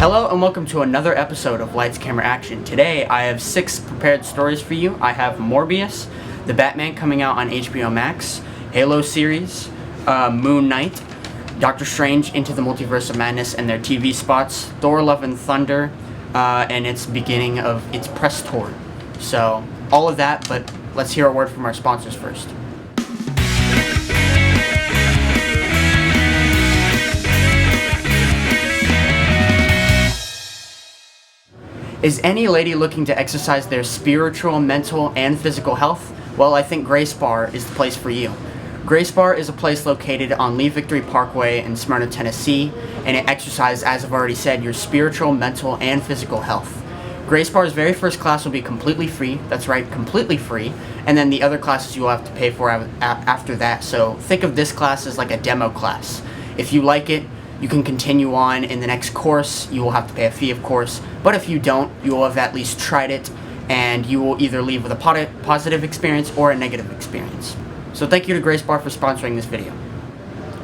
Hello and welcome to another episode of Lights, Camera, Action. Today I have 6 prepared stories for you. I have Morbius, the Batman coming out on HBO Max, Halo series, Moon Knight, Doctor Strange Into the Multiverse of Madness and their TV spots, Thor Love and Thunder, and its beginning of its press tour. So, all of that, but let's hear a word from our sponsors first. Is any lady looking to exercise their spiritual, mental, and physical health? Well, I think Grace Bar is the place for you. Grace Bar is a place located on Lee Victory Parkway in Smyrna, Tennessee, and it exercises, as I've already said, your spiritual, mental, and physical health. Grace Bar's very first class will be completely free. That's right, completely free. And then the other classes you will have to pay for after that. So think of this class as like a demo class. If you like it, you can continue on in the next course. You will have to pay a fee, of course. But if you don't, you will have at least tried it, and you will either leave with a positive experience or a negative experience. So thank you to Grace Bar for sponsoring this video.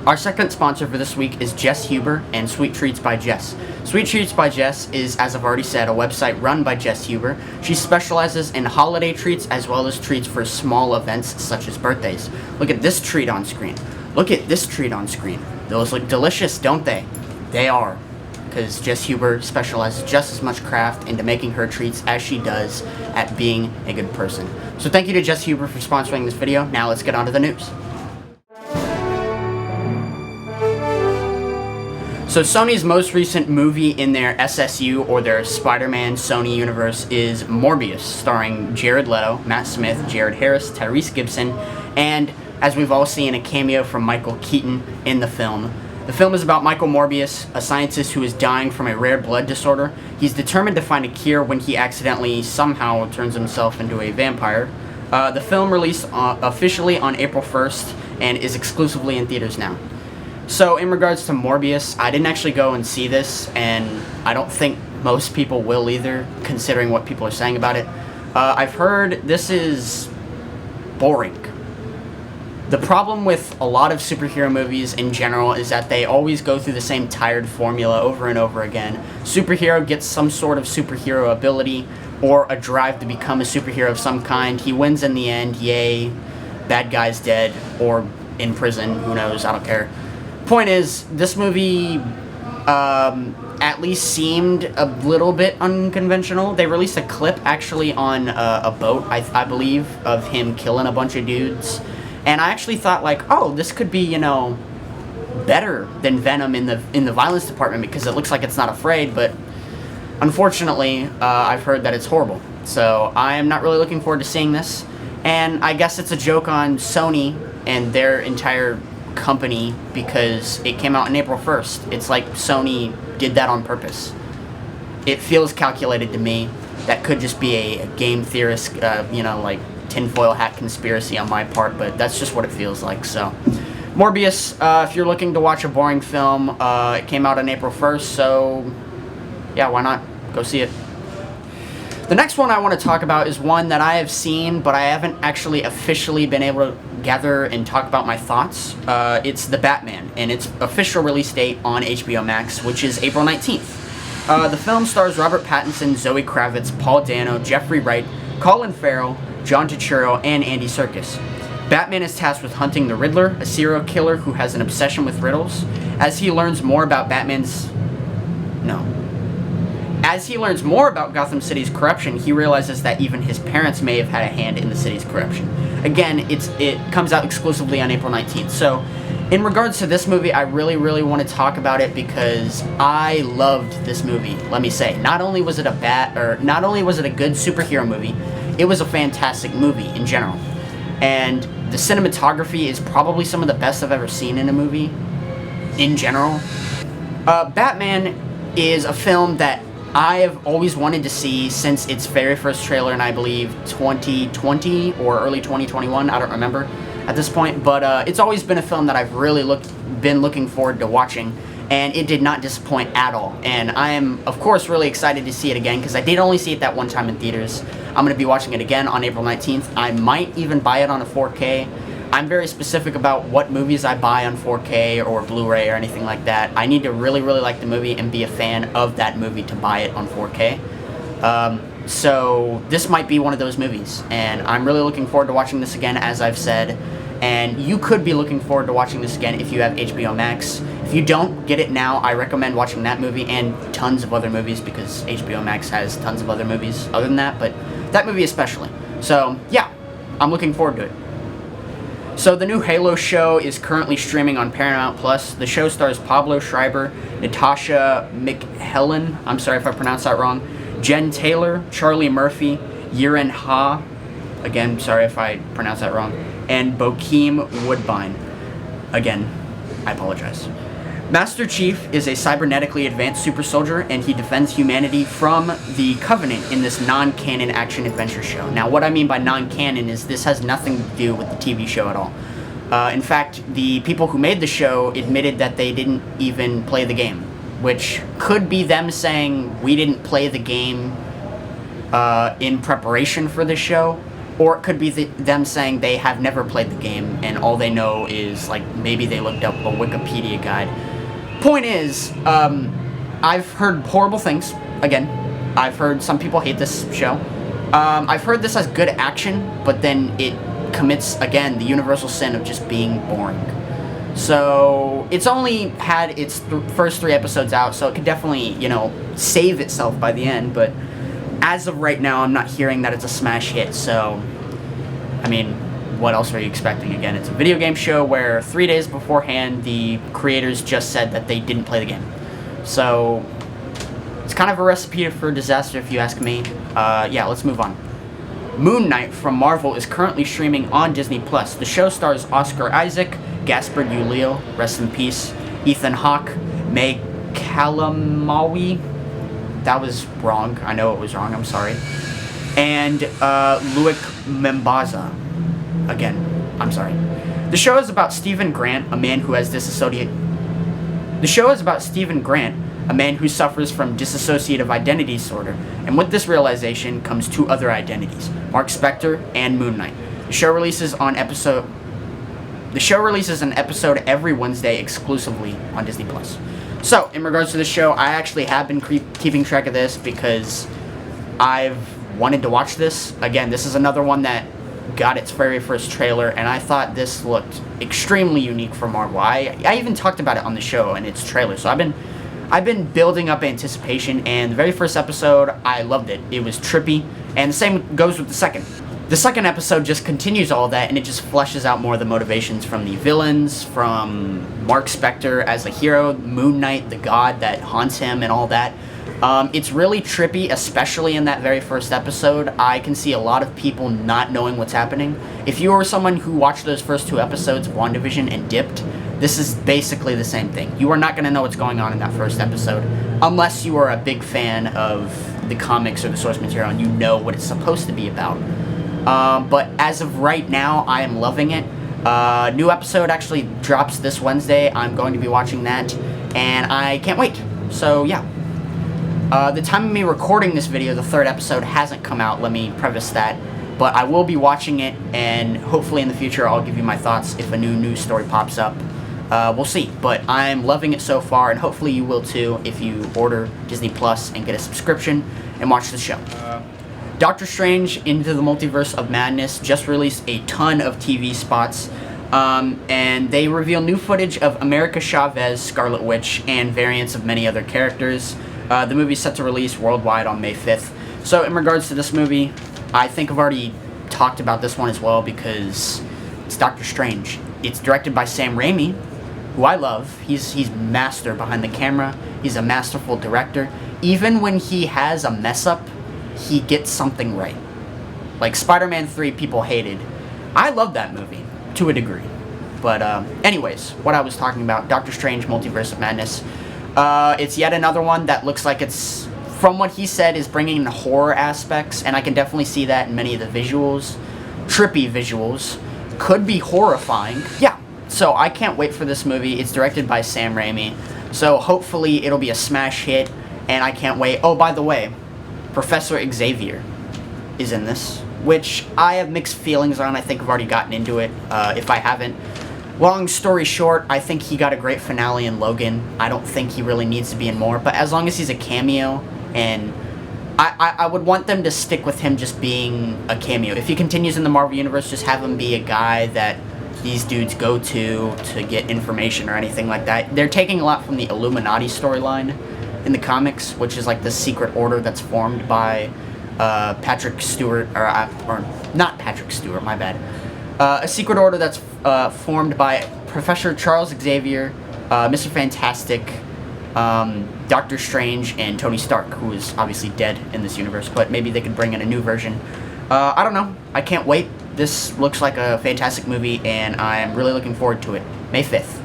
Our second sponsor for this week is Jess Huber and Sweet Treats by Jess. Sweet Treats by Jess is, as I've already said, a website run by Jess Huber. She specializes in holiday treats as well as treats for small events such as birthdays. Look at this treat on screen. Look at this treat on screen. Those look delicious, don't they? They are, because Jess Huber specializes just as much craft into making her treats as she does at being a good person. So thank you to Jess Huber for sponsoring this video. Now let's get on to the news. So Sony's most recent movie in their SSU, or their Spider-Man Sony universe, is Morbius, starring Jared Leto, Matt Smith, Jared Harris, Tyrese Gibson, and, as we've all seen, a cameo from Michael Keaton in the film. The film is about Michael Morbius, a scientist who is dying from a rare blood disorder. He's determined to find a cure when he accidentally somehow turns himself into a vampire. The film released officially on April 1st and is exclusively in theaters now. So in regards to Morbius, I didn't actually go and see this, and I don't think most people will either, considering what people are saying about it. I've heard this is boring. The problem with a lot of superhero movies in general is that they always go through the same tired formula over and over again. Superhero gets some sort of superhero ability or a drive to become a superhero of some kind. He wins in the end, yay, bad guy's dead or in prison, who knows, I don't care. Point is, this movie at least seemed a little bit unconventional. They released a clip actually on a boat, I believe, of him killing a bunch of dudes. And I actually thought, like, oh, this could be, you know, better than Venom in the violence department because it looks like it's not afraid. But unfortunately, I've heard that it's horrible. So I am not really looking forward to seeing this. And I guess it's a joke on Sony and their entire company because it came out on April 1st. It's like Sony did that on purpose. It feels calculated to me. That could just be a game theorist, you know, like, tinfoil hat conspiracy on my part, but that's just what it feels like. So Morbius, if you're looking to watch a boring film, it came out on April 1st, so yeah, why not go see it. The next one I want to talk about is one that I have seen, but I haven't actually officially been able to gather and talk about my thoughts. It's The Batman, and its official release date on HBO Max, which is April 19th. The film stars Robert Pattinson, Zoe Kravitz, Paul Dano, Jeffrey Wright, Colin Farrell, John Turturro, and Andy Serkis. Batman is tasked with hunting the Riddler, a serial killer who has an obsession with riddles. As he learns more about Gotham City's corruption, he realizes that even his parents may have had a hand in the city's corruption. Again, it comes out exclusively on April 19th. So, in regards to this movie, I really want to talk about it because I loved this movie. Let me say, not only was it a good superhero movie, it was a fantastic movie in general. And the cinematography is probably some of the best I've ever seen in a movie in general. Batman is a film that I have always wanted to see since its very first trailer in, I believe, 2020 or early 2021, I don't remember at this point, but it's always been a film that I've really been looking forward to watching, and it did not disappoint at all. And I am, of course, really excited to see it again because I did only see it that one time in theaters. I'm going to be watching it again on April 19th. I might even buy it on a 4K. I'm very specific about what movies I buy on 4K or Blu-ray or anything like that. I need to really, really like the movie and be a fan of that movie to buy it on 4K. So this might be one of those movies, and I'm really looking forward to watching this again, as I've said. And you could be looking forward to watching this again if you have HBO Max. If you don't get it now, I recommend watching that movie and tons of other movies, because HBO Max has tons of other movies other than that, but that movie especially. So yeah, I'm looking forward to it. So the new Halo show is currently streaming on Paramount Plus. The show stars Pablo Schreiber, Natasha McHellen, I'm sorry if I pronounced that wrong, Jen Taylor, Charlie Murphy, Yiren Ha, again, sorry if I pronounced that wrong, and Bokeem Woodbine. Again, I apologize. Master Chief is a cybernetically advanced super soldier, and he defends humanity from the Covenant in this non-canon action-adventure show. Now, what I mean by non-canon is this has nothing to do with the TV show at all. In fact, the people who made the show admitted that they didn't even play the game, which could be them saying, we didn't play the game in preparation for the show, or it could be them saying they have never played the game and all they know is, like, maybe they looked up a Wikipedia guide. Point is, I've heard horrible things. Again, I've heard some people hate this show. I've heard this has good action, but then it commits, again, the universal sin of just being boring. So it's only had its first 3 episodes out, so it could definitely, you know, save itself by the end, but as of right now, I'm not hearing that it's a smash hit, so, I mean, what else are you expecting? Again, it's a video game show where 3 days beforehand, the creators just said that they didn't play the game. So, it's kind of a recipe for disaster if you ask me. Yeah, let's move on. Moon Knight from Marvel is currently streaming on Disney+. The show stars Oscar Isaac, Gaspard Ulliel, rest in peace, Ethan Hawke, May Calamawy, that was wrong, I know it was wrong, I'm sorry, and Luik Membaza, again, I'm sorry. The show is about Stephen Grant, a man who has The show is about Stephen Grant, a man who suffers from dissociative identity disorder, and with this realization comes 2 other identities, Mark Spector and Moon Knight. The show releases an episode every Wednesday exclusively on Disney+. So, in regards to the show, I actually have been keeping track of this because I've wanted to watch this. Again, this is another one that got its very first trailer, and I thought this looked extremely unique for Marvel. I even talked about it on the show and its trailer, so I've been building up anticipation, and the very first episode, I loved it. It was trippy, and the same goes with the second. The second episode just continues all that, and it just fleshes out more of the motivations from the villains, from Mark Spector as a hero, Moon Knight, the god that haunts him, and all that. It's really trippy, especially in that very first episode. I can see a lot of people not knowing what's happening. If you were someone who watched those first 2 episodes of WandaVision and dipped, this is basically the same thing. You are not going to know what's going on in that first episode, unless you are a big fan of the comics or the source material and you know what it's supposed to be about. But as of right now, I am loving it. New episode actually drops this Wednesday. I'm going to be watching that, and I can't wait. So, yeah. The time of me recording this video, the 3rd episode hasn't come out, let me preface that. But I will be watching it, and hopefully in the future I'll give you my thoughts if a new news story pops up. We'll see, but I'm loving it so far, and hopefully you will too if you order Disney Plus and get a subscription and watch the show. Doctor Strange Into the Multiverse of Madness just released a ton of TV spots, and they reveal new footage of America Chavez, Scarlet Witch, and variants of many other characters. The movie's set to release worldwide on May 5th. So in regards to this movie, I think I've already talked about this one as well because it's Doctor Strange. It's directed by Sam Raimi, who I love. He's master behind the camera. He's a masterful director. Even when he has a mess up, he gets something right. Like Spider-Man 3, people hated. I love that movie, to a degree. But anyways, what I was talking about, Doctor Strange Multiverse of Madness. It's yet another one that looks like it's, from what he said, is bringing in horror aspects, and I can definitely see that in many of the visuals. Trippy visuals. Could be horrifying. Yeah, so I can't wait for this movie. It's directed by Sam Raimi, so hopefully it'll be a smash hit, and I can't wait. Oh, by the way, Professor Xavier is in this, which I have mixed feelings on. I think I've already gotten into it, if I haven't. Long story short, I think he got a great finale in Logan. I don't think he really needs to be in more, but as long as he's a cameo, and I would want them to stick with him just being a cameo. If he continues in the Marvel Universe, just have him be a guy that these dudes go to get information or anything like that. They're taking a lot from the Illuminati storyline in the comics, which is like the secret order that's formed by Patrick Stewart, or not Patrick Stewart, my bad. A secret order that's formed by Professor Charles Xavier, Mr. Fantastic, Doctor Strange, and Tony Stark, who is obviously dead in this universe, but maybe they could bring in a new version. I don't know. I can't wait. This looks like a fantastic movie, and I'm really looking forward to it. May 5th.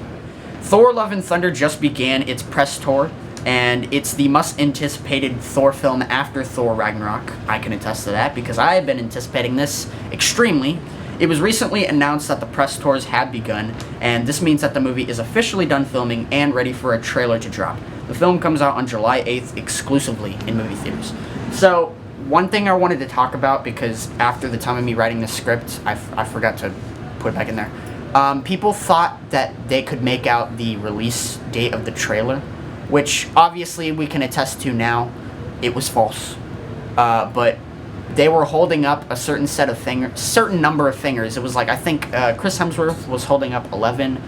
Thor Love and Thunder just began its press tour, and it's the much-anticipated Thor film after Thor Ragnarok. I can attest to that, because I have been anticipating this extremely. It was recently announced that the press tours have begun, and this means that the movie is officially done filming and ready for a trailer to drop. The film comes out on July 8th exclusively in movie theaters. So, one thing I wanted to talk about, because after the time of me writing the script, I forgot to put it back in there. People thought that they could make out the release date of the trailer, which obviously we can attest to now. It was false. But they were holding up a certain number of fingers. It was like, I think Chris Hemsworth was holding up 11,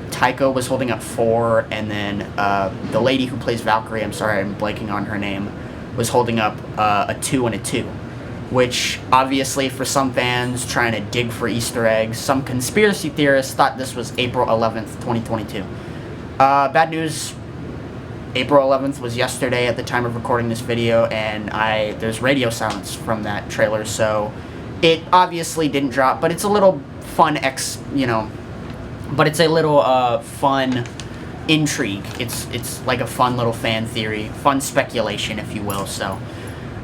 Taika was holding up 4, and then the lady who plays Valkyrie, I'm sorry, I'm blanking on her name, was holding up a 2 and a 2. Which, obviously, for some fans trying to dig for Easter eggs, some conspiracy theorists thought this was April 11th, 2022. Bad news. April 11th was yesterday at the time of recording this video, and there's radio silence from that trailer, so it obviously didn't drop, but it's a little fun but it's a little fun intrigue. It's like a fun little fan theory, fun speculation, if you will. So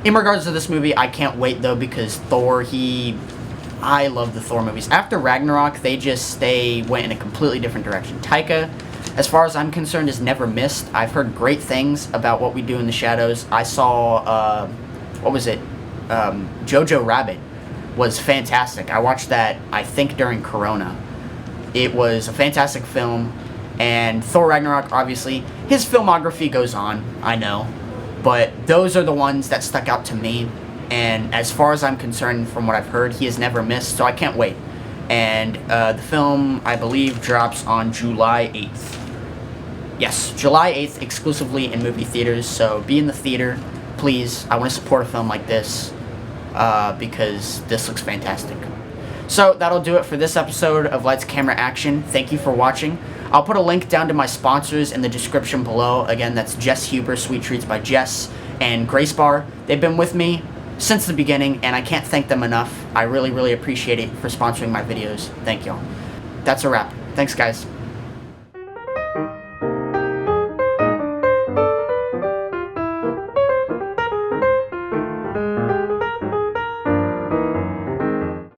in regards to this movie, I can't wait though, because Thor, I love the Thor movies. After Ragnarok, they went in a completely different direction. Taika, as far as I'm concerned, has never missed. I've heard great things about What We Do in the Shadows. I saw, Jojo Rabbit was fantastic. I watched that, I think, during Corona. It was a fantastic film, and Thor Ragnarok, obviously, his filmography goes on, I know, but those are the ones that stuck out to me, and as far as I'm concerned, from what I've heard, he has never missed, so I can't wait. And the film, I believe, drops on July 8th. Yes, July 8th, exclusively in movie theaters, so be in the theater, please. I want to support a film like this, because this looks fantastic. So, that'll do it for this episode of Lights, Camera, Action. Thank you for watching. I'll put a link down to my sponsors in the description below. Again, that's Jess Huber, Sweet Treats by Jess, and Grace Bar. They've been with me since the beginning, and I can't thank them enough. I really, really appreciate it for sponsoring my videos. Thank y'all. That's a wrap. Thanks, guys.